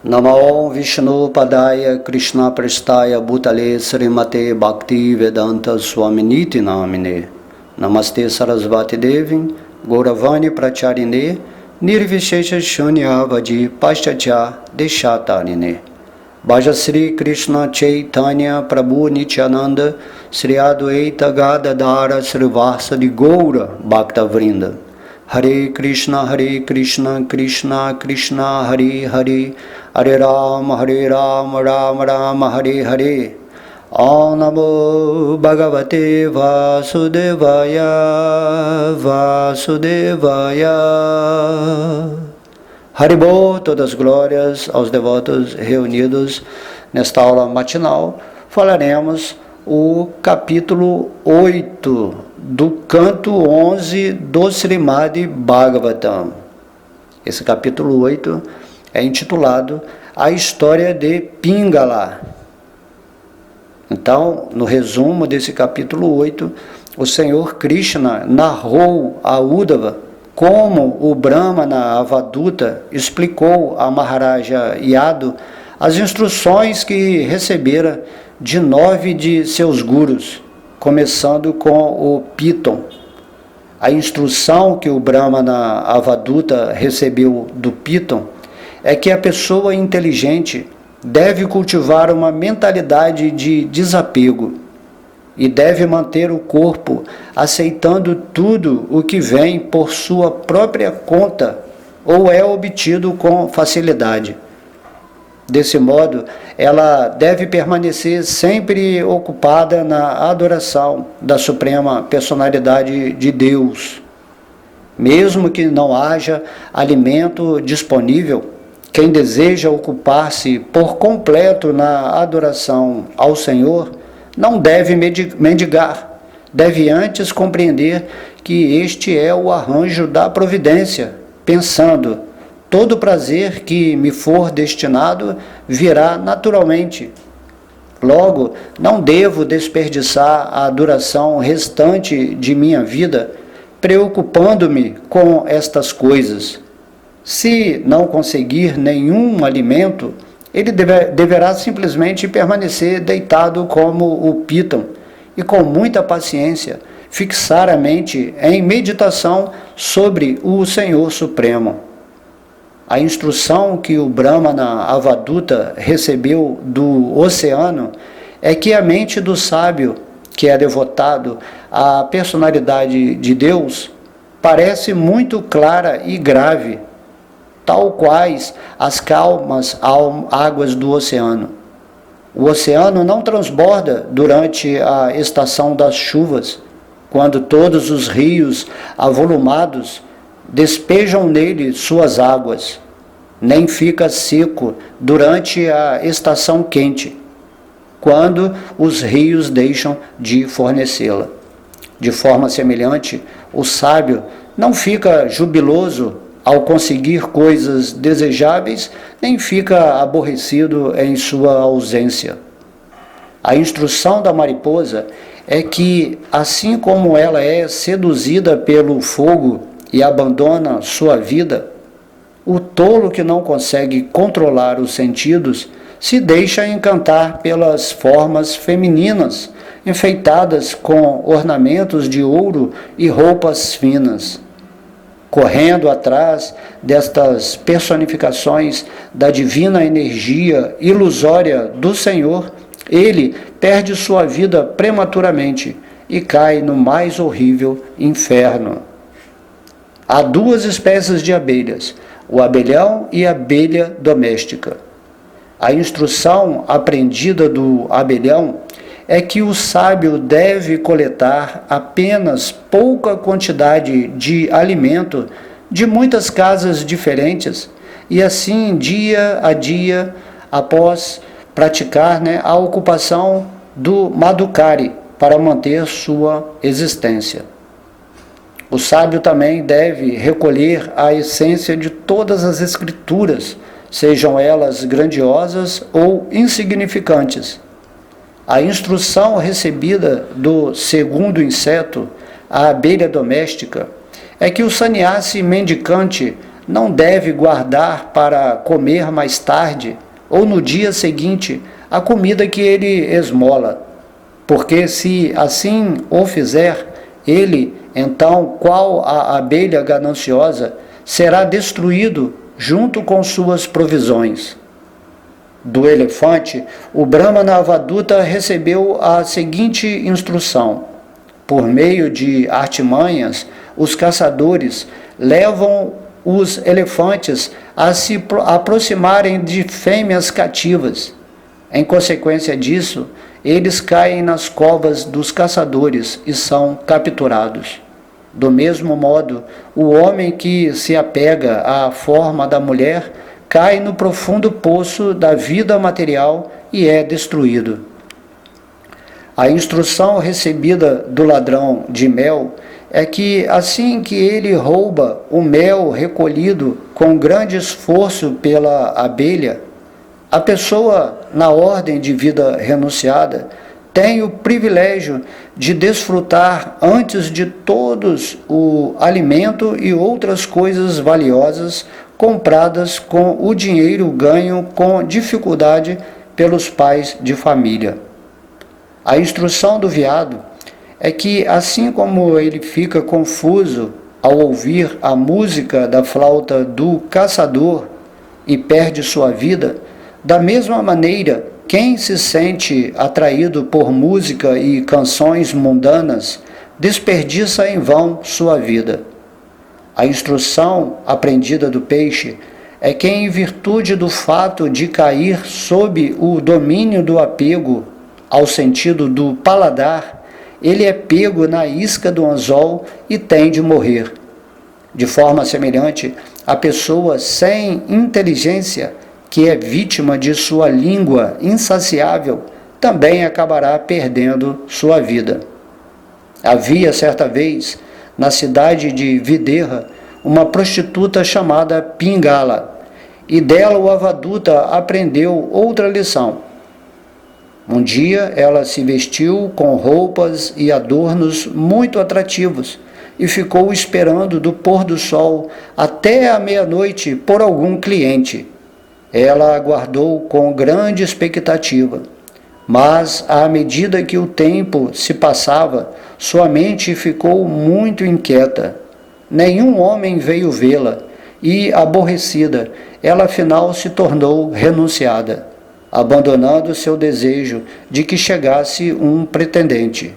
Namo Vishnu Padaya Krishna Prestaya Bhutale Srimate Bhakti Vedanta Swaminiti Namine Namaste Sarasvati Devi Gauravani Pracharine Nirvishesha Shunyavadi Paschatya Deshatarine Bhaja Sri Krishna Chaitanya Prabhu Nityananda Sri Adwaita Gadadhara Srivasa Gaura Bhakta Vrinda Hare Krishna Krishna Krishna Hare Hare Hare Ram Ram Hare Hare Om Namo Bhagavate Vasudevaya Haribol, todas as glórias aos devotos reunidos nesta aula matinal. Falaremos o capítulo 8 do canto 11 do Srimad Bhagavatam. Esse capítulo 8 é intitulado A História de Pingala. Então, no resumo desse capítulo 8, o Senhor Krishna narrou a Uddhava como o Brahmana Avaduta explicou a Maharaja Yadu as instruções que recebera de 9 de seus gurus, começando com o Piton. A instrução que o Brahmana Avaduta recebeu do Piton é que a pessoa inteligente deve cultivar uma mentalidade de desapego e deve manter o corpo aceitando tudo o que vem por sua própria conta ou é obtido com facilidade. Desse modo, ela deve permanecer sempre ocupada na adoração da Suprema Personalidade de Deus. Mesmo que não haja alimento disponível, quem deseja ocupar-se por completo na adoração ao Senhor não deve mendigar, deve antes compreender que este é o arranjo da providência, pensando, todo prazer que me for destinado virá naturalmente. Logo, não devo desperdiçar a duração restante de minha vida preocupando-me com estas coisas. Se não conseguir nenhum alimento, ele deverá simplesmente permanecer deitado como o Piton e com muita paciência fixar a mente em meditação sobre o Senhor Supremo. A instrução que o Brahmana Avaduta recebeu do oceano é que a mente do sábio, que é devotado à personalidade de Deus, parece muito clara e grave, tal quais as calmas águas do oceano. O oceano não transborda durante a estação das chuvas, quando todos os rios avolumados despejam nele suas águas, nem fica seco durante a estação quente, quando os rios deixam de fornecê-la. De forma semelhante, o sábio não fica jubiloso ao conseguir coisas desejáveis, nem fica aborrecido em sua ausência. A instrução da mariposa é que, assim como ela é seduzida pelo fogo e abandona sua vida, o tolo que não consegue controlar os sentidos se deixa encantar pelas formas femininas, enfeitadas com ornamentos de ouro e roupas finas. Correndo atrás destas personificações da divina energia ilusória do Senhor, ele perde sua vida prematuramente e cai no mais horrível inferno. Há 2 espécies de abelhas, o abelhão e a abelha doméstica. A instrução aprendida do abelhão é que o sábio deve coletar apenas pouca quantidade de alimento de muitas casas diferentes e assim, dia a dia, após praticar a ocupação do Madhukari para manter sua existência. O sábio também deve recolher a essência de todas as escrituras, sejam elas grandiosas ou insignificantes. A instrução recebida do segundo inseto, a abelha doméstica, é que o sannyasi mendicante não deve guardar para comer mais tarde ou no dia seguinte a comida que ele esmola, porque se assim o fizer, ele, então, qual a abelha gananciosa, será destruído junto com suas provisões. Do elefante, o Brahmana Avaduta recebeu a seguinte instrução: por meio de artimanhas, os caçadores levam os elefantes a se aproximarem de fêmeas cativas. Em consequência disso, eles caem nas covas dos caçadores e são capturados. Do mesmo modo, o homem que se apega à forma da mulher cai no profundo poço da vida material e é destruído. A instrução recebida do ladrão de mel é que, assim que ele rouba o mel recolhido com grande esforço pela abelha, a pessoa, na ordem de vida renunciada, tem o privilégio de desfrutar antes de todos o alimento e outras coisas valiosas compradas com o dinheiro ganho com dificuldade pelos pais de família. A instrução do veado é que, assim como ele fica confuso ao ouvir a música da flauta do caçador e perde sua vida, da mesma maneira, quem se sente atraído por música e canções mundanas desperdiça em vão sua vida. A instrução aprendida do peixe é que, em virtude do fato de cair sob o domínio do apego ao sentido do paladar, ele é pego na isca do anzol e tem de morrer. De forma semelhante, a pessoa sem inteligência, que é vítima de sua língua insaciável, também acabará perdendo sua vida. Havia, certa vez, na cidade de Videha, uma prostituta chamada Pingala, e dela o Avaduta aprendeu outra lição. Um dia ela se vestiu com roupas e adornos muito atrativos e ficou esperando do pôr do sol até a meia-noite por algum cliente. Ela aguardou com grande expectativa, mas à medida que o tempo se passava, sua mente ficou muito inquieta. Nenhum homem veio vê-la e, aborrecida, ela afinal se tornou renunciada, abandonando seu desejo de que chegasse um pretendente.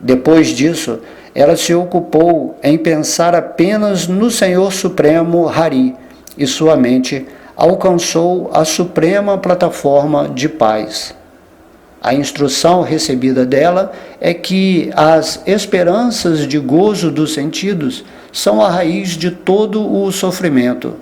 Depois disso, ela se ocupou em pensar apenas no Senhor Supremo Hari e sua mente alcançou a suprema plataforma de paz. A instrução recebida dela é que as esperanças de gozo dos sentidos são a raiz de todo o sofrimento.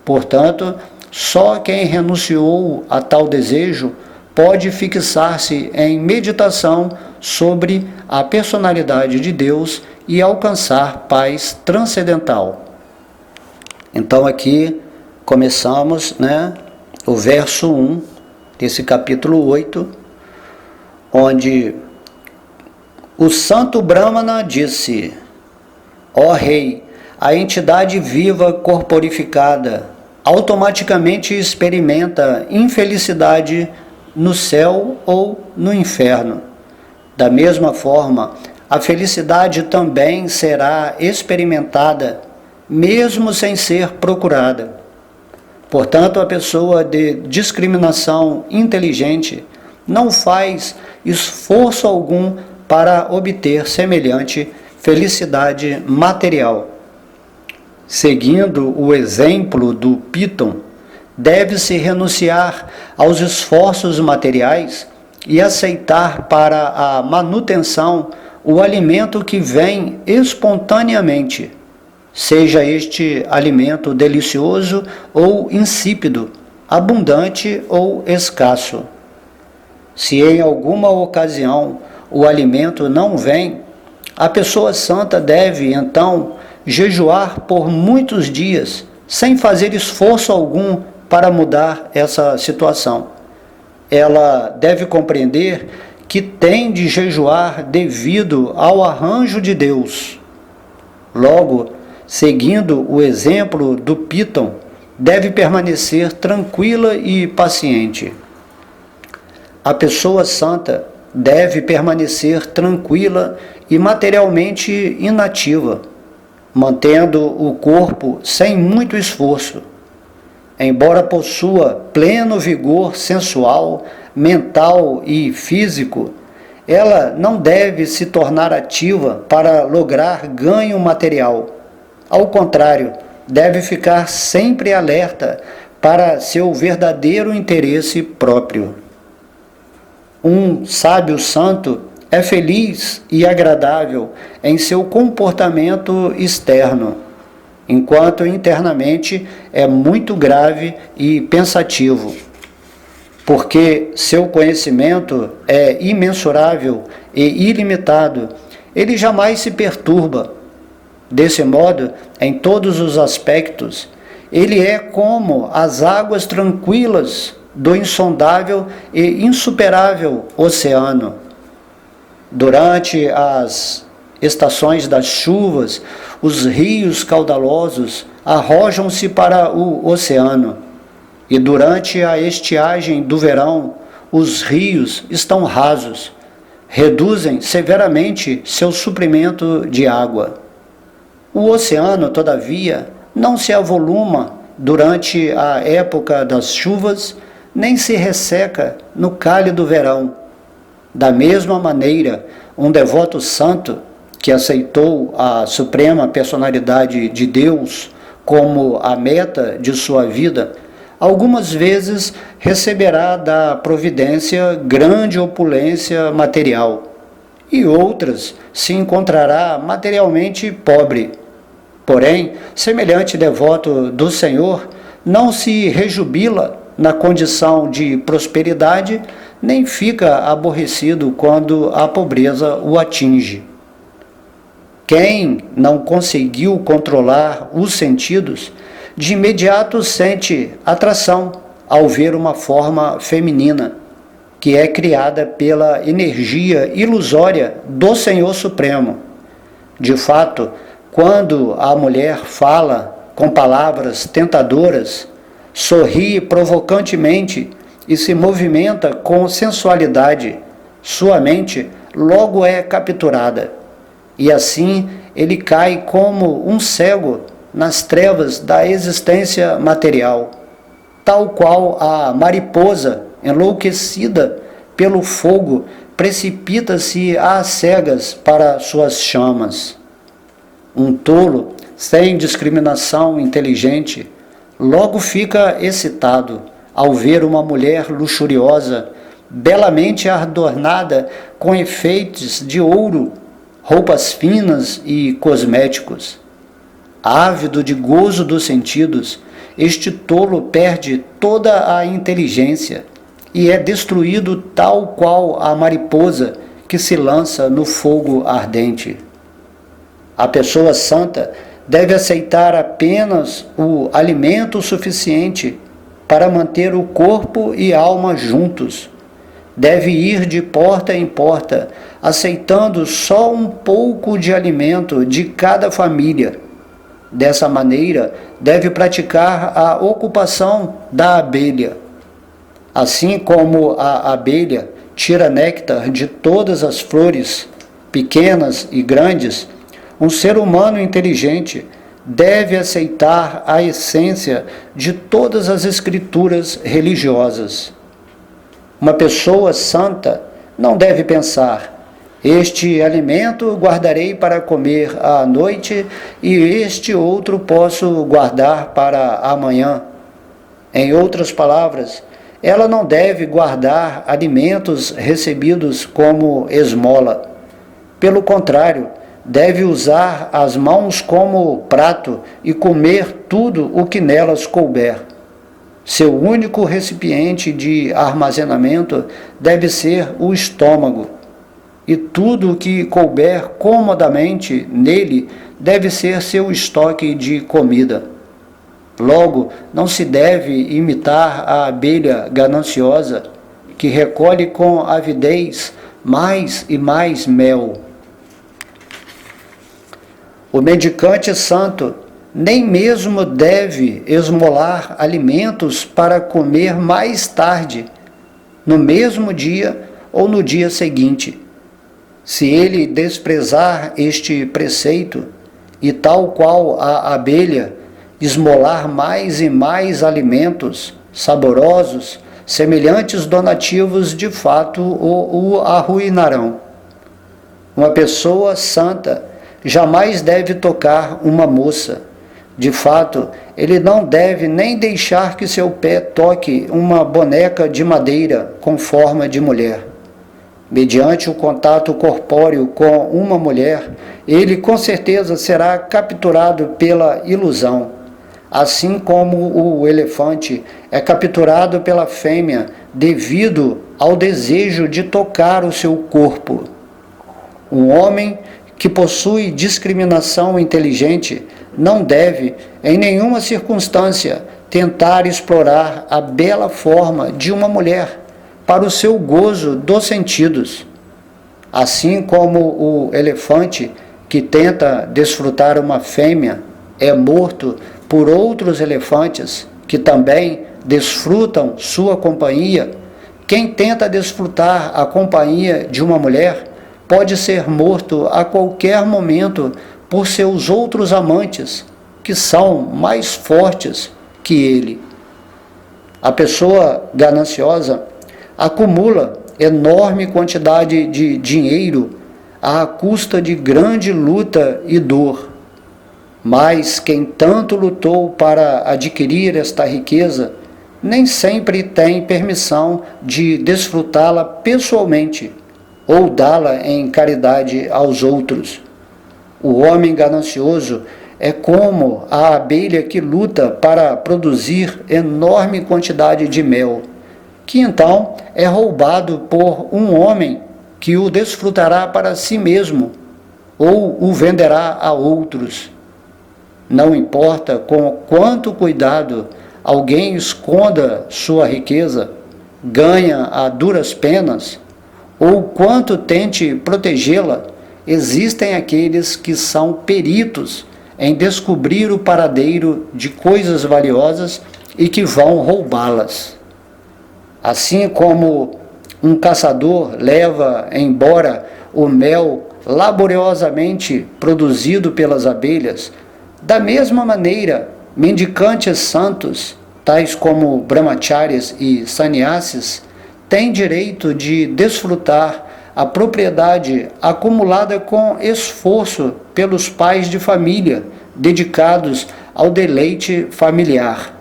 Portanto, só quem renunciou a tal desejo pode fixar-se em meditação sobre a personalidade de Deus e alcançar paz transcendental. Então aqui começamos, o verso 1 desse capítulo 8, onde o santo Brahmana disse: ó rei, a entidade viva corporificada automaticamente experimenta infelicidade no céu ou no inferno. Da mesma forma, a felicidade também será experimentada, mesmo sem ser procurada. Portanto, a pessoa de discriminação inteligente não faz esforço algum para obter semelhante felicidade material. Seguindo o exemplo do Piton, deve-se renunciar aos esforços materiais e aceitar para a manutenção o alimento que vem espontaneamente, seja este alimento delicioso ou insípido, abundante ou escasso. Se em alguma ocasião o alimento não vem, a pessoa santa deve, então, jejuar por muitos dias, sem fazer esforço algum para mudar essa situação. Ela deve compreender que tem de jejuar devido ao arranjo de Deus. Logo, seguindo o exemplo do Piton, deve permanecer tranquila e paciente. A pessoa santa deve permanecer tranquila e materialmente inativa, mantendo o corpo sem muito esforço. Embora possua pleno vigor sensual, mental e físico, ela não deve se tornar ativa para lograr ganho material. Ao contrário, deve ficar sempre alerta para seu verdadeiro interesse próprio. Um sábio santo é feliz e agradável em seu comportamento externo, enquanto internamente é muito grave e pensativo, porque seu conhecimento é imensurável e ilimitado. Ele jamais se perturba. Desse modo, em todos os aspectos, ele é como as águas tranquilas do insondável e insuperável oceano. Durante as estações das chuvas, os rios caudalosos arrojam-se para o oceano, e durante a estiagem do verão, os rios estão rasos, reduzem severamente seu suprimento de água. O oceano, todavia, não se avoluma durante a época das chuvas, nem se resseca no cálido verão. Da mesma maneira, um devoto santo que aceitou a suprema personalidade de Deus como a meta de sua vida, algumas vezes receberá da providência grande opulência material, e outras se encontrará materialmente pobre. Porém, semelhante devoto do Senhor não se rejubila na condição de prosperidade, nem fica aborrecido quando a pobreza o atinge. Quem não conseguiu controlar os sentidos, de imediato sente atração ao ver uma forma feminina, que é criada pela energia ilusória do Senhor Supremo. De fato, quando a mulher fala com palavras tentadoras, sorri provocantemente e se movimenta com sensualidade, sua mente logo é capturada, e assim ele cai como um cego nas trevas da existência material, tal qual a mariposa enlouquecida pelo fogo precipita-se às cegas para suas chamas. Um tolo, sem discriminação inteligente, logo fica excitado ao ver uma mulher luxuriosa, belamente adornada com enfeites de ouro, roupas finas e cosméticos. Ávido de gozo dos sentidos, este tolo perde toda a inteligência e é destruído tal qual a mariposa que se lança no fogo ardente. A pessoa santa deve aceitar apenas o alimento suficiente para manter o corpo e alma juntos. Deve ir de porta em porta, aceitando só um pouco de alimento de cada família. Dessa maneira, deve praticar a ocupação da abelha. Assim como a abelha tira néctar de todas as flores, pequenas e grandes, um ser humano inteligente deve aceitar a essência de todas as escrituras religiosas. Uma pessoa santa não deve pensar: este alimento guardarei para comer à noite e este outro posso guardar para amanhã. Em outras palavras, ela não deve guardar alimentos recebidos como esmola. Pelo contrário, deve usar as mãos como prato e comer tudo o que nelas couber. Seu único recipiente de armazenamento deve ser o estômago, e tudo o que couber comodamente nele deve ser seu estoque de comida. Logo, não se deve imitar a abelha gananciosa, que recolhe com avidez mais e mais mel. O mendicante santo nem mesmo deve esmolar alimentos para comer mais tarde, no mesmo dia ou no dia seguinte. Se ele desprezar este preceito, e tal qual a abelha, esmolar mais e mais alimentos saborosos, semelhantes donativos de fato o arruinarão. Uma pessoa santa jamais deve tocar uma moça. De fato, ele não deve nem deixar que seu pé toque uma boneca de madeira com forma de mulher. Mediante o contato corpóreo com uma mulher, ele com certeza será capturado pela ilusão, assim como o elefante é capturado pela fêmea devido ao desejo de tocar o seu corpo. Um homem que possui discriminação inteligente não deve, em nenhuma circunstância, tentar explorar a bela forma de uma mulher para o seu gozo dos sentidos. Assim como o elefante que tenta desfrutar uma fêmea é morto por outros elefantes que também desfrutam sua companhia, quem tenta desfrutar a companhia de uma mulher pode ser morto a qualquer momento por seus outros amantes, que são mais fortes que ele. A pessoa gananciosa acumula enorme quantidade de dinheiro à custa de grande luta e dor. Mas quem tanto lutou para adquirir esta riqueza, nem sempre tem permissão de desfrutá-la pessoalmente ou dá-la em caridade aos outros. O homem ganancioso é como a abelha que luta para produzir enorme quantidade de mel, que então é roubado por um homem que o desfrutará para si mesmo ou o venderá a outros. Não importa com quanto cuidado alguém esconda sua riqueza, ganha a duras penas, ou quanto tente protegê-la, existem aqueles que são peritos em descobrir o paradeiro de coisas valiosas e que vão roubá-las. Assim como um caçador leva embora o mel laboriosamente produzido pelas abelhas, da mesma maneira, mendicantes santos, tais como brahmacharis e sannyasis, têm direito de desfrutar a propriedade acumulada com esforço pelos pais de família, dedicados ao deleite familiar.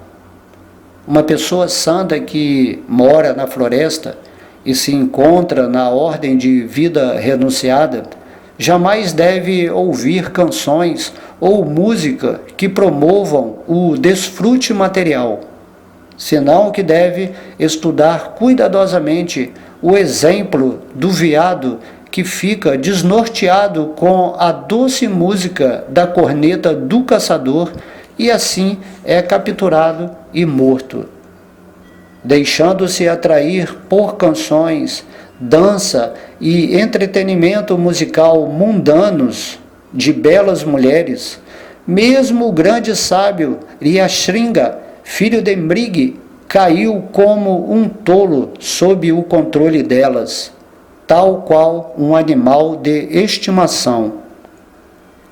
Uma pessoa santa que mora na floresta e se encontra na ordem de vida renunciada, jamais deve ouvir canções ou música que promovam o desfrute material, senão que deve estudar cuidadosamente o exemplo do veado que fica desnorteado com a doce música da corneta do caçador e assim é capturado e morto. Deixando-se atrair por canções, dança e entretenimento musical mundanos de belas mulheres, mesmo o grande sábio Riyashringa, filho de Mrigi, caiu como um tolo sob o controle delas, tal qual um animal de estimação.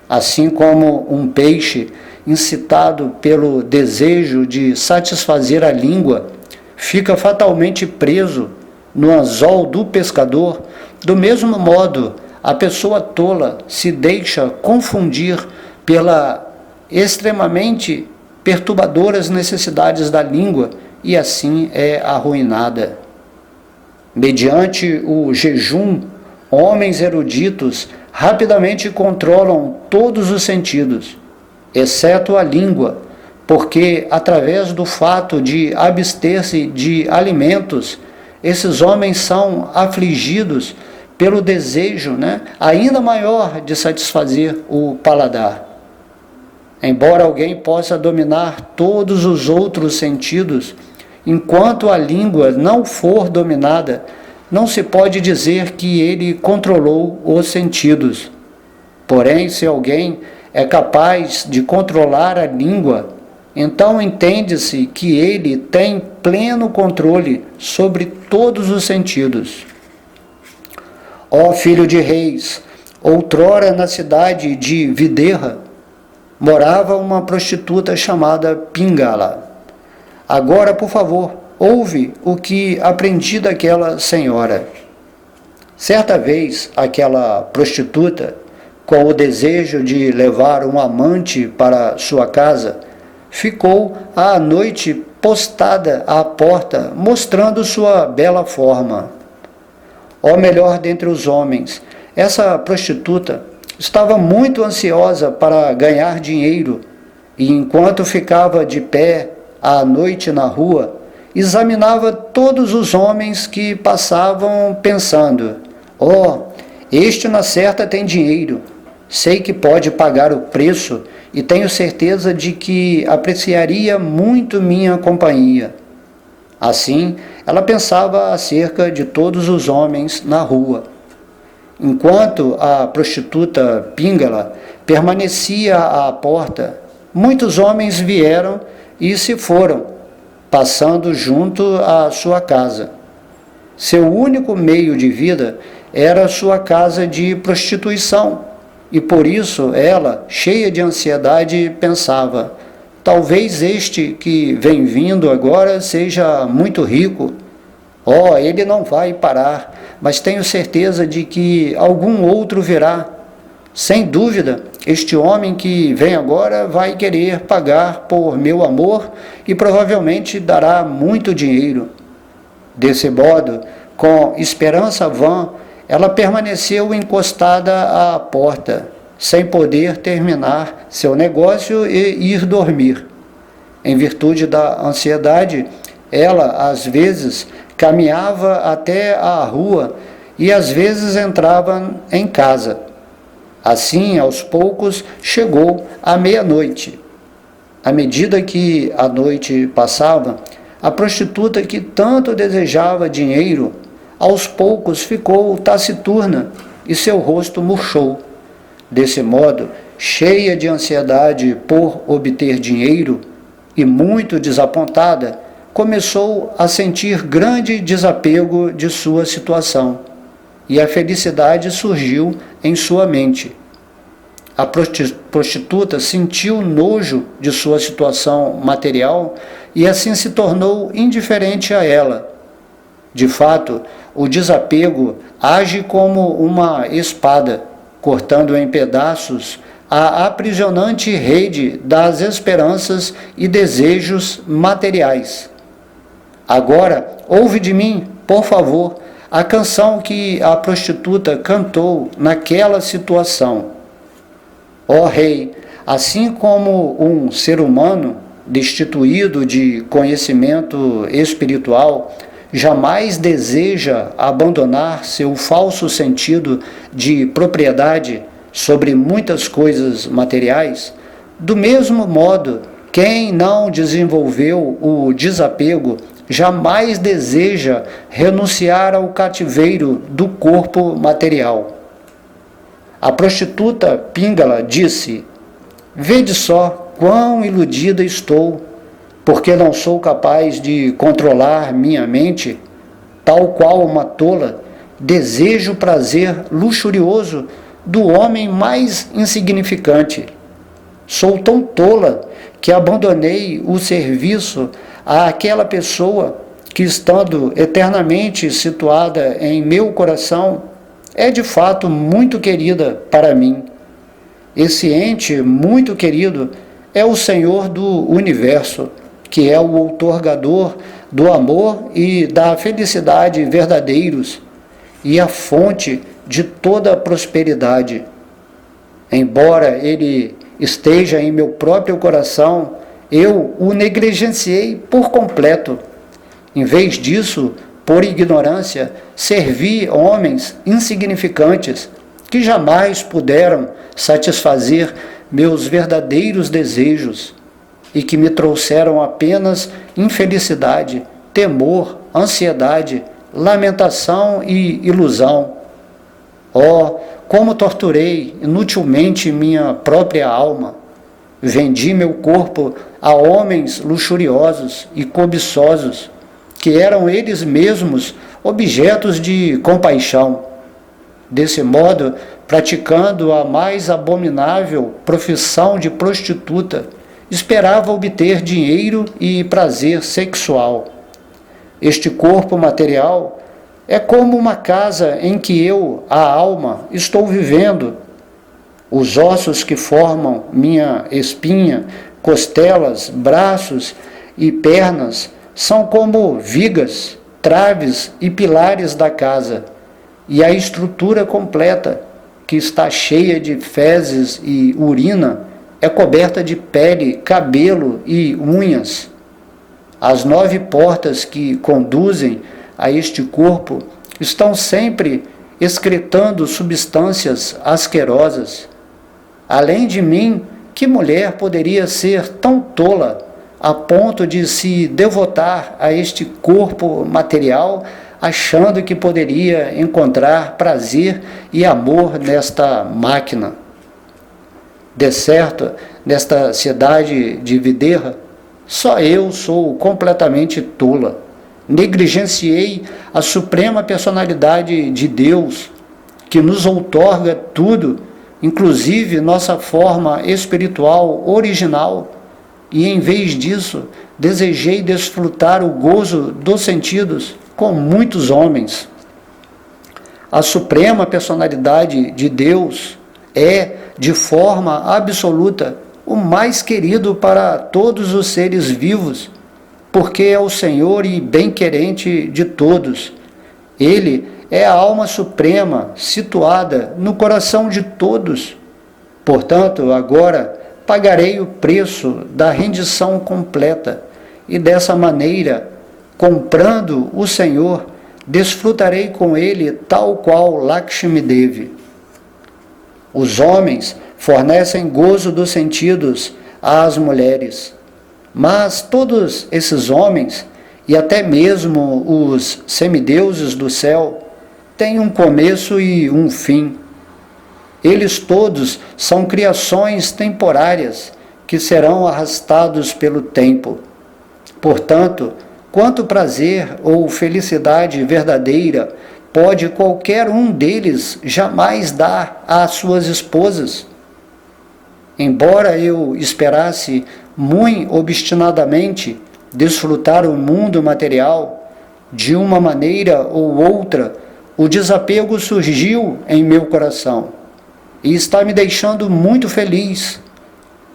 Assim como um peixe incitado pelo desejo de satisfazer a língua fica fatalmente preso no anzol do pescador, do mesmo modo a pessoa tola se deixa confundir pela extremamente perturbadoras necessidades da língua e assim é arruinada. Mediante o jejum, homens eruditos rapidamente controlam todos os sentidos, exceto a língua, porque através do fato de abster-se de alimentos, esses homens são afligidos pelo desejo, ainda maior de satisfazer o paladar. Embora alguém possa dominar todos os outros sentidos, enquanto a língua não for dominada, não se pode dizer que ele controlou os sentidos. Porém, se alguém é capaz de controlar a língua, então entende-se que ele tem pleno controle sobre todos os sentidos. Ó filho de reis, outrora na cidade de Videha morava uma prostituta chamada Pingala. Agora, por favor, ouve o que aprendi daquela senhora. Certa vez, aquela prostituta, com o desejo de levar um amante para sua casa, ficou à noite postada à porta, mostrando sua bela forma. Ó melhor dentre os homens, essa prostituta estava muito ansiosa para ganhar dinheiro e, enquanto ficava de pé à noite na rua, examinava todos os homens que passavam pensando: este na certa tem dinheiro, sei que pode pagar o preço e tenho certeza de que apreciaria muito minha companhia. Assim, ela pensava acerca de todos os homens na rua. Enquanto a prostituta Pingala permanecia à porta, muitos homens vieram e se foram, passando junto à sua casa. Seu único meio de vida era sua casa de prostituição, e por isso ela, cheia de ansiedade, pensava: talvez este que vem vindo agora seja muito rico. Ele não vai parar, mas tenho certeza de que algum outro virá. Sem dúvida, este homem que vem agora vai querer pagar por meu amor e provavelmente dará muito dinheiro. Desse modo, com esperança vã, ela permaneceu encostada à porta, sem poder terminar seu negócio e ir dormir. Em virtude da ansiedade, ela, às vezes, caminhava até a rua e, às vezes, entrava em casa. Assim, aos poucos, chegou a meia-noite. À medida que a noite passava, a prostituta que tanto desejava dinheiro, aos poucos ficou taciturna e seu rosto murchou. Desse modo, cheia de ansiedade por obter dinheiro e muito desapontada, começou a sentir grande desapego de sua situação, e a felicidade surgiu em sua mente. A prostituta sentiu nojo de sua situação material e assim se tornou indiferente a ela. De fato, o desapego age como uma espada, cortando em pedaços a aprisionante rede das esperanças e desejos materiais. Agora, ouve de mim, por favor, a canção que a prostituta cantou naquela situação. Ó Rei, assim como um ser humano destituído de conhecimento espiritual jamais deseja abandonar seu falso sentido de propriedade sobre muitas coisas materiais, do mesmo modo, quem não desenvolveu o desapego jamais deseja renunciar ao cativeiro do corpo material. A prostituta Pingala disse: vede só quão iludida estou, porque não sou capaz de controlar minha mente, tal qual uma tola, desejo o prazer luxurioso do homem mais insignificante. Sou tão tola que abandonei o serviço àquela pessoa que, estando eternamente situada em meu coração, é de fato muito querida para mim. Esse ente muito querido é o Senhor do Universo, que é o outorgador do amor e da felicidade verdadeiros e a fonte de toda a prosperidade. Embora ele esteja em meu próprio coração, eu o negligenciei por completo. Em vez disso, por ignorância, servi homens insignificantes que jamais puderam satisfazer meus verdadeiros desejos e que me trouxeram apenas infelicidade, temor, ansiedade, lamentação e ilusão. Oh, como torturei inutilmente minha própria alma! Vendi meu corpo a homens luxuriosos e cobiçosos, que eram eles mesmos objetos de compaixão. Desse modo, praticando a mais abominável profissão de prostituta, esperava obter dinheiro e prazer sexual. Este corpo material é como uma casa em que eu, a alma, estou vivendo. Os ossos que formam minha espinha, costelas, braços e pernas são como vigas, traves e pilares da casa, e a estrutura completa, que está cheia de fezes e urina, é coberta de pele, cabelo e unhas. As 9 portas que conduzem a este corpo estão sempre excretando substâncias asquerosas. Além de mim, que mulher poderia ser tão tola a ponto de se devotar a este corpo material, achando que poderia encontrar prazer e amor nesta máquina? De certo, nesta cidade de Videira, só eu sou completamente tola. Negligenciei a suprema personalidade de Deus, que nos outorga tudo, inclusive nossa forma espiritual original, e em vez disso, desejei desfrutar o gozo dos sentidos com muitos homens. A suprema personalidade de Deus é, de forma absoluta, o mais querido para todos os seres vivos, porque é o Senhor e bem-querente de todos. Ele é a alma suprema situada no coração de todos. Portanto, agora pagarei o preço da rendição completa e dessa maneira, comprando o Senhor, desfrutarei com ele tal qual Lakshmi Devi. Os homens fornecem gozo dos sentidos às mulheres, mas todos esses homens, e até mesmo os semideuses do céu, têm um começo e um fim. Eles todos são criações temporárias que serão arrastados pelo tempo. Portanto, quanto prazer ou felicidade verdadeira pode qualquer um deles jamais dar às suas esposas? Embora eu esperasse muito obstinadamente desfrutar o mundo material, de uma maneira ou outra, o desapego surgiu em meu coração e está me deixando muito feliz.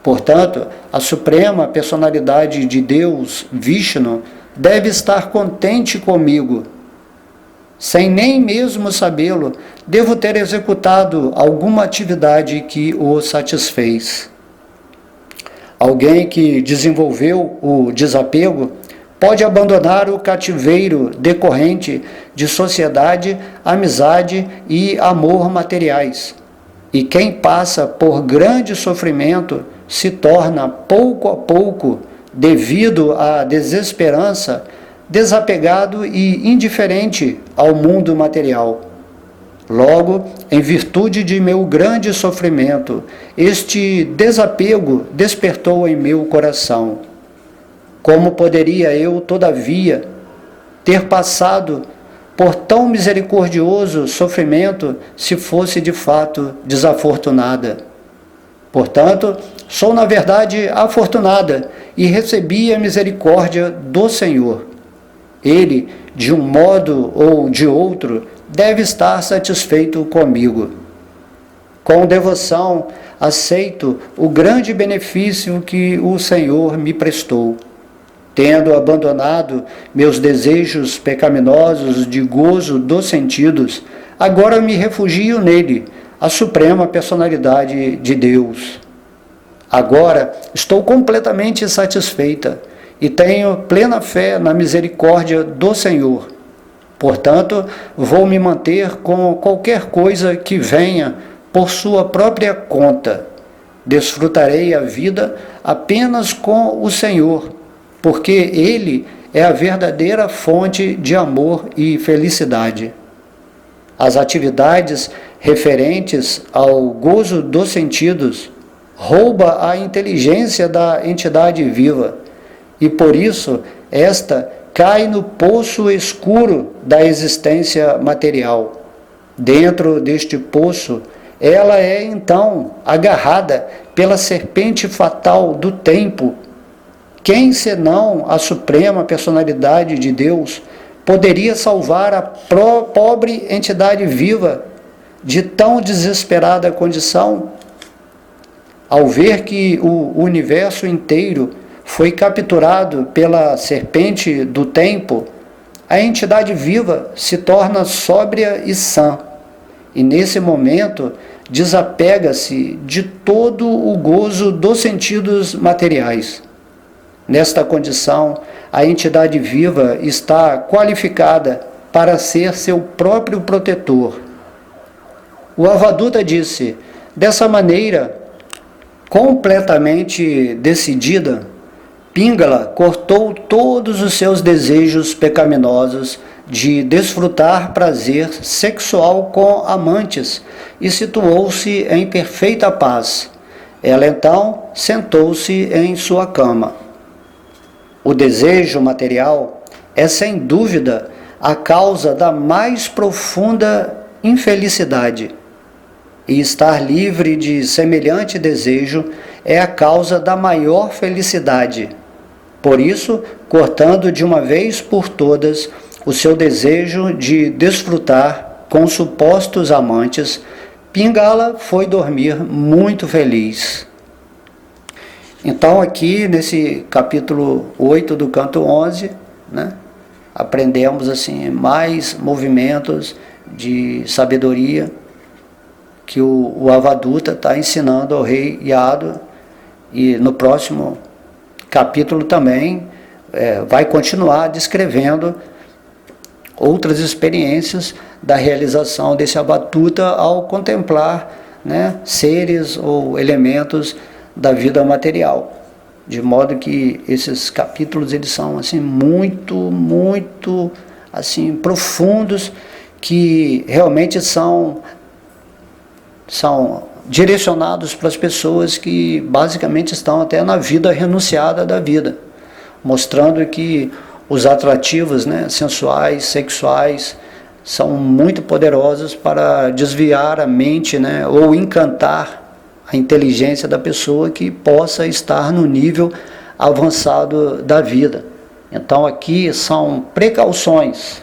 Portanto, a suprema personalidade de Deus, Vishnu, deve estar contente comigo. Sem nem mesmo sabê-lo, devo ter executado alguma atividade que o satisfez. Alguém que desenvolveu o desapego pode abandonar o cativeiro decorrente de sociedade, amizade e amor materiais. E quem passa por grande sofrimento se torna, pouco a pouco, devido à desesperança, desapegado e indiferente ao mundo material. Logo, em virtude de meu grande sofrimento, este desapego despertou em meu coração. Como poderia eu, todavia, ter passado por tão misericordioso sofrimento se fosse de fato desafortunada? Portanto, sou na verdade afortunada e recebi a misericórdia do Senhor. Ele, de um modo ou de outro, deve estar satisfeito comigo. Com devoção, aceito o grande benefício que o Senhor me prestou. Tendo abandonado meus desejos pecaminosos de gozo dos sentidos, agora me refugio nele, a suprema personalidade de Deus. Agora estou completamente satisfeita e tenho plena fé na misericórdia do Senhor. Portanto, vou me manter com qualquer coisa que venha por sua própria conta. Desfrutarei a vida apenas com o Senhor, porque Ele é a verdadeira fonte de amor e felicidade. As atividades referentes ao gozo dos sentidos, rouba a inteligência da entidade viva, e por isso esta cai no poço escuro da existência material. Dentro deste poço, ela é então agarrada pela serpente fatal do tempo. Quem, senão a suprema personalidade de Deus, poderia salvar a pobre entidade viva de tão desesperada condição? Ao ver que o universo inteiro foi capturado pela serpente do tempo, a entidade viva se torna sóbria e sã, e nesse momento desapega-se de todo o gozo dos sentidos materiais. Nesta condição, a entidade viva está qualificada para ser seu próprio protetor. O Avaduta disse: dessa maneira, completamente decidida, Pingala cortou todos os seus desejos pecaminosos de desfrutar prazer sexual com amantes e situou-se em perfeita paz. Ela então sentou-se em sua cama. O desejo material é sem dúvida a causa da mais profunda infelicidade, e estar livre de semelhante desejo é a causa da maior felicidade. Por isso, cortando de uma vez por todas o seu desejo de desfrutar com supostos amantes, Pingala foi dormir muito feliz. Então aqui nesse capítulo 8 do canto 11, aprendemos assim mais movimentos de sabedoria que o Avaduta está ensinando ao rei Yadu, e no próximo capítulo também vai continuar descrevendo outras experiências da realização desse Avaduta ao contemplar seres ou elementos da vida material, de modo que esses capítulos eles são assim muito assim profundos, que realmente são direcionados para as pessoas que basicamente estão até na vida renunciada da vida, mostrando que os atrativos sensuais, sexuais, são muito poderosos para desviar a mente ou encantar a inteligência da pessoa que possa estar no nível avançado da vida. Então aqui são precauções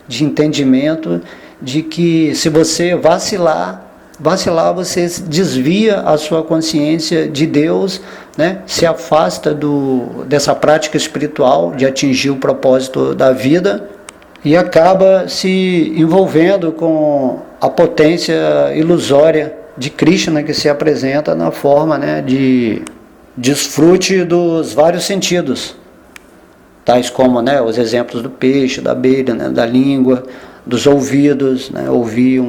de entendimento de que se você vacilar você desvia a sua consciência de Deus, se afasta dessa prática espiritual de atingir o propósito da vida e acaba se envolvendo com a potência ilusória de Krishna, que se apresenta na forma de desfrute dos vários sentidos, tais como os exemplos do peixe, da abelha, da língua, dos ouvidos, ouvir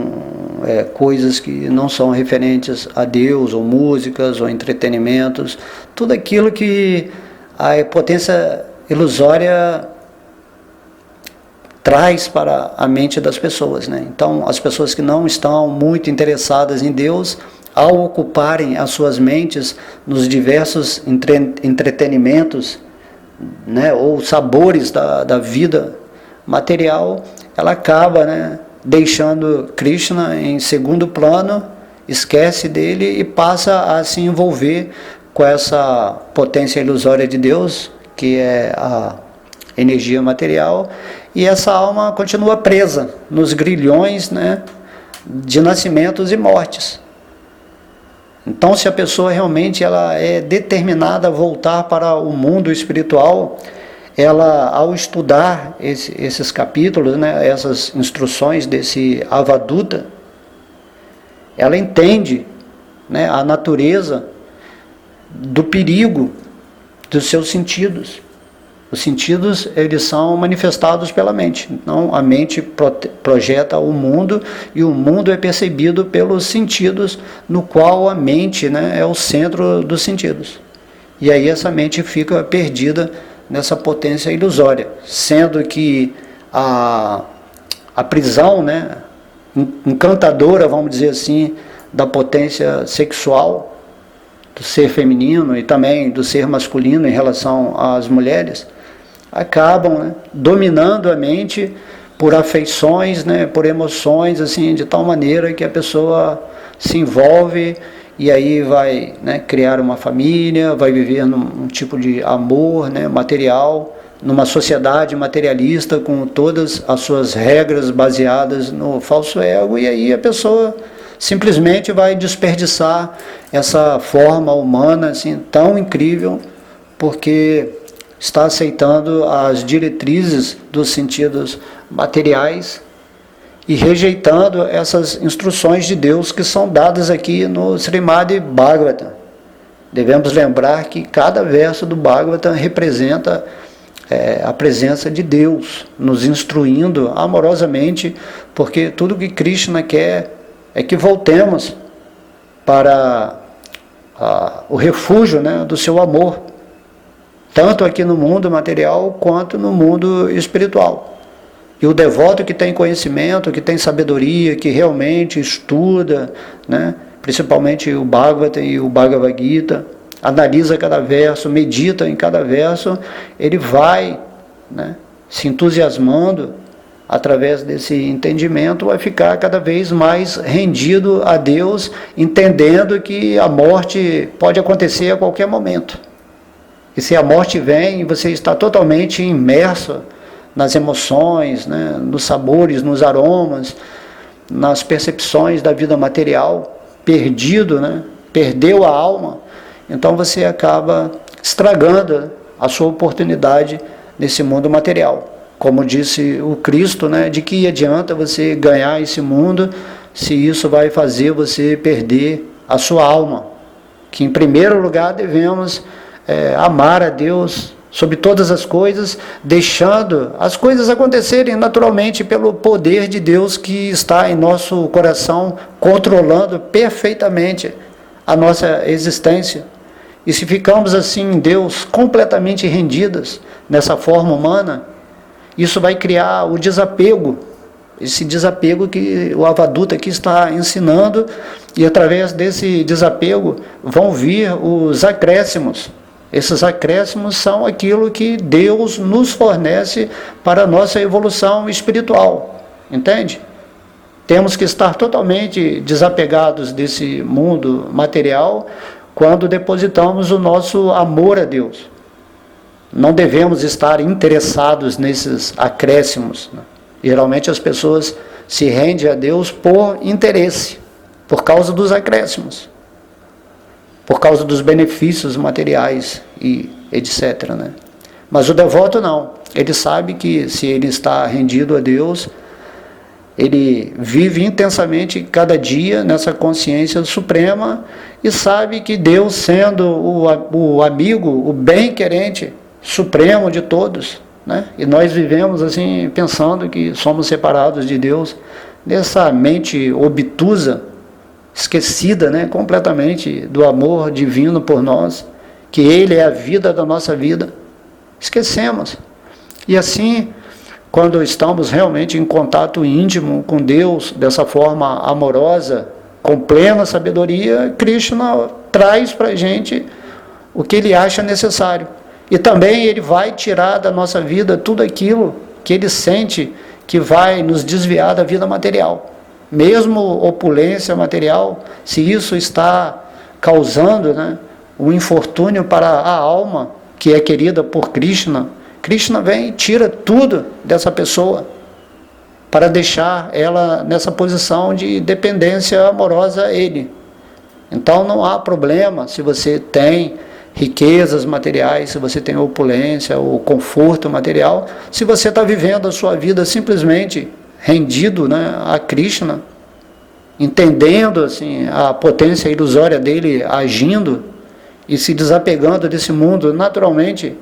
coisas que não são referentes a Deus, ou músicas, ou entretenimentos, tudo aquilo que a potência ilusória traz para a mente das pessoas. Então, as pessoas que não estão muito interessadas em Deus, ao ocuparem as suas mentes nos diversos entretenimentos, ou sabores da vida material, ela acaba deixando Krishna em segundo plano, esquece dele e passa a se envolver com essa potência ilusória de Deus, que é a energia material, e essa alma continua presa nos grilhões de nascimentos e mortes. Então, se a pessoa realmente ela é determinada a voltar para o mundo espiritual, ela, ao estudar esses capítulos, essas instruções desse Avaduta, ela entende a natureza do perigo dos seus sentidos. Os sentidos, eles são manifestados pela mente. Então, a mente projeta o mundo, e o mundo é percebido pelos sentidos, no qual a mente é o centro dos sentidos. E aí essa mente fica perdida nessa potência ilusória, sendo que a prisão encantadora, vamos dizer assim, da potência sexual do ser feminino e também do ser masculino em relação às mulheres, acabam, né, dominando a mente por afeições, né, por emoções, assim, de tal maneira que a pessoa se envolve e aí vai, né, criar uma família, vai viver num tipo de amor, né, material, numa sociedade materialista com todas as suas regras baseadas no falso ego, e aí a pessoa simplesmente vai desperdiçar essa forma humana assim tão incrível, porque está aceitando as diretrizes dos sentidos materiais e rejeitando essas instruções de Deus que são dadas aqui no Srimad Bhagavatam. Devemos lembrar que cada verso do Bhagavatam representa a presença de Deus, nos instruindo amorosamente, porque tudo que Krishna quer é que voltemos para o refúgio, né, do seu amor, tanto aqui no mundo material quanto no mundo espiritual. E o devoto que tem conhecimento, que tem sabedoria, que realmente estuda, né, principalmente o Bhagavatam e o Bhagavad Gita, analisa cada verso, medita em cada verso, ele vai, né, se entusiasmando através desse entendimento, vai ficar cada vez mais rendido a Deus, entendendo que a morte pode acontecer a qualquer momento. E se a morte vem, você está totalmente imerso nas emoções, né, nos sabores, nos aromas, nas percepções da vida material, perdido, né, perdeu a alma, então você acaba estragando a sua oportunidade nesse mundo material. Como disse o Cristo, né, de que adianta você ganhar esse mundo se isso vai fazer você perder a sua alma? Que em primeiro lugar devemos amar a Deus sobre todas as coisas, deixando as coisas acontecerem naturalmente pelo poder de Deus que está em nosso coração, controlando perfeitamente a nossa existência. E se ficamos assim em Deus, completamente rendidas nessa forma humana, isso vai criar o desapego, esse desapego que o Avaduta aqui está ensinando, e através desse desapego vão vir os acréscimos. Esses acréscimos são aquilo que Deus nos fornece para a nossa evolução espiritual, entende? Temos que estar totalmente desapegados desse mundo material quando depositamos o nosso amor a Deus. Não devemos estar interessados nesses acréscimos, né? Geralmente as pessoas se rendem a Deus por interesse, por causa dos acréscimos, por causa dos benefícios materiais e etc, né? Mas o devoto não. Ele sabe que se ele está rendido a Deus, ele vive intensamente cada dia nessa consciência suprema e sabe que Deus, sendo o amigo, o bem-querente supremo de todos, né? E nós vivemos assim pensando que somos separados de Deus, nessa mente obtusa, esquecida, né, completamente do amor divino por nós, que Ele é a vida da nossa vida. Esquecemos. E assim, quando estamos realmente em contato íntimo com Deus, dessa forma amorosa, com plena sabedoria, Krishna traz para a gente o que Ele acha necessário. E também Ele vai tirar da nossa vida tudo aquilo que Ele sente que vai nos desviar da vida material. Mesmo opulência material, se isso está causando, né, um infortúnio para a alma, que é querida por Krishna, Krishna vem e tira tudo dessa pessoa, para deixar ela nessa posição de dependência amorosa a Ele. Então não há problema se você tem riquezas materiais, se você tem opulência ou conforto material, se você está vivendo a sua vida simplesmente rendido, né, a Krishna, entendendo assim, a potência ilusória dele agindo e se desapegando desse mundo naturalmente,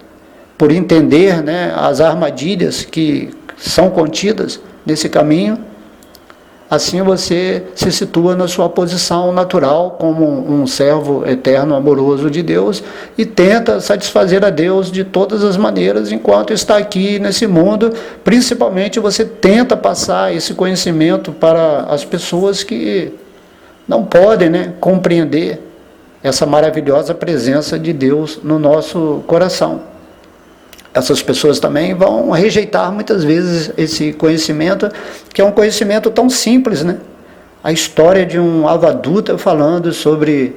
por entender, né, as armadilhas que são contidas nesse caminho, assim você se situa na sua posição natural como um servo eterno, amoroso de Deus, e tenta satisfazer a Deus de todas as maneiras enquanto está aqui nesse mundo. Principalmente você tenta passar esse conhecimento para as pessoas que não podem, compreender essa maravilhosa presença de Deus no nosso coração. Essas pessoas também vão rejeitar muitas vezes esse conhecimento, que é um conhecimento tão simples, A história de um Avadhuta falando sobre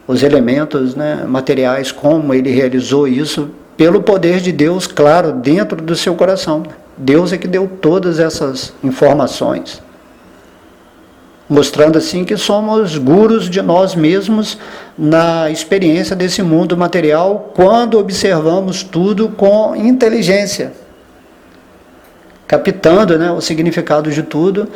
os elementos, materiais, como ele realizou isso, pelo poder de Deus, claro, dentro do seu coração. Deus é que deu todas essas informações, mostrando assim que somos gurus de nós mesmos na experiência desse mundo material, quando observamos tudo com inteligência, captando o significado de tudo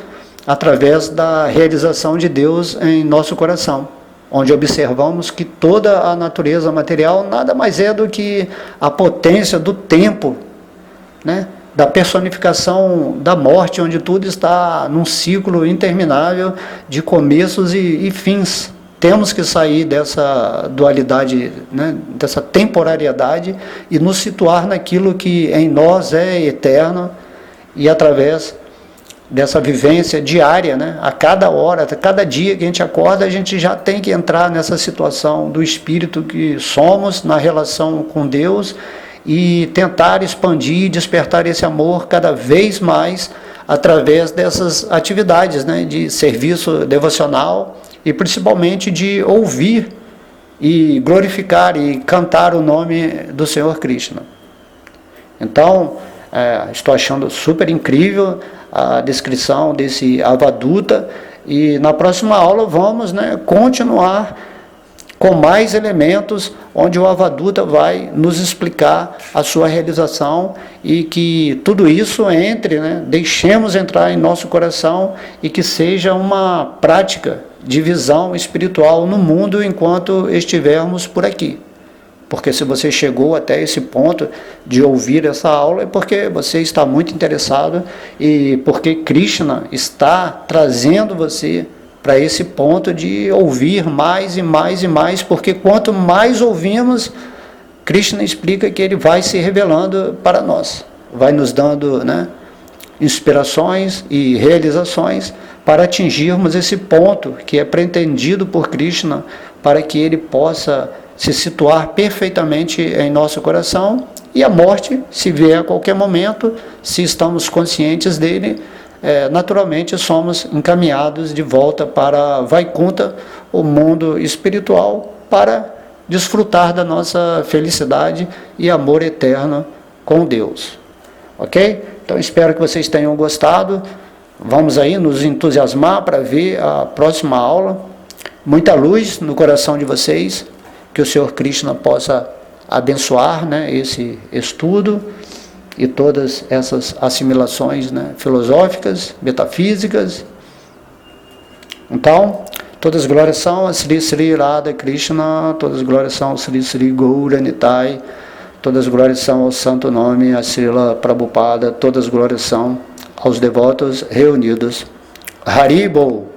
através da realização de Deus em nosso coração, onde observamos que toda a natureza material nada mais é do que a potência do tempo, da personificação da morte, onde tudo está num ciclo interminável de começos e fins. Temos que sair dessa dualidade, dessa temporariedade, e nos situar naquilo que em nós é eterno, e através dessa vivência diária, a cada hora, a cada dia que a gente acorda, a gente já tem que entrar nessa situação do espírito que somos na relação com Deus, e tentar expandir, despertar esse amor cada vez mais através dessas atividades, de serviço devocional, e principalmente de ouvir e glorificar e cantar o nome do Senhor Krishna. Então, estou achando super incrível a descrição desse Avadhuta, e na próxima aula vamos continuar com mais elementos, onde o Avadhuta vai nos explicar a sua realização, e que tudo isso entre, deixemos entrar em nosso coração, e que seja uma prática de visão espiritual no mundo enquanto estivermos por aqui. Porque se você chegou até esse ponto de ouvir essa aula, é porque você está muito interessado, e porque Krishna está trazendo você para esse ponto de ouvir mais e mais e mais, porque quanto mais ouvimos, Krishna explica que ele vai se revelando para nós, vai nos dando inspirações e realizações para atingirmos esse ponto que é pretendido por Krishna, para que ele possa se situar perfeitamente em nosso coração, e a morte, se vier a qualquer momento, se estamos conscientes dele, naturalmente somos encaminhados de volta para Vaikuntha, o mundo espiritual, para desfrutar da nossa felicidade e amor eterno com Deus. Ok? Então espero que vocês tenham gostado. Vamos aí nos entusiasmar para ver a próxima aula. Muita luz no coração de vocês, que o Senhor Krishna possa abençoar esse estudo e todas essas assimilações filosóficas, metafísicas. Então, todas as glórias são a Sri Sri Radha Krishna, todas as glórias são a Sri Sri Gaura Nitai, todas as glórias são ao santo nome, a Srila Prabhupada, todas as glórias são aos devotos reunidos. Haribol!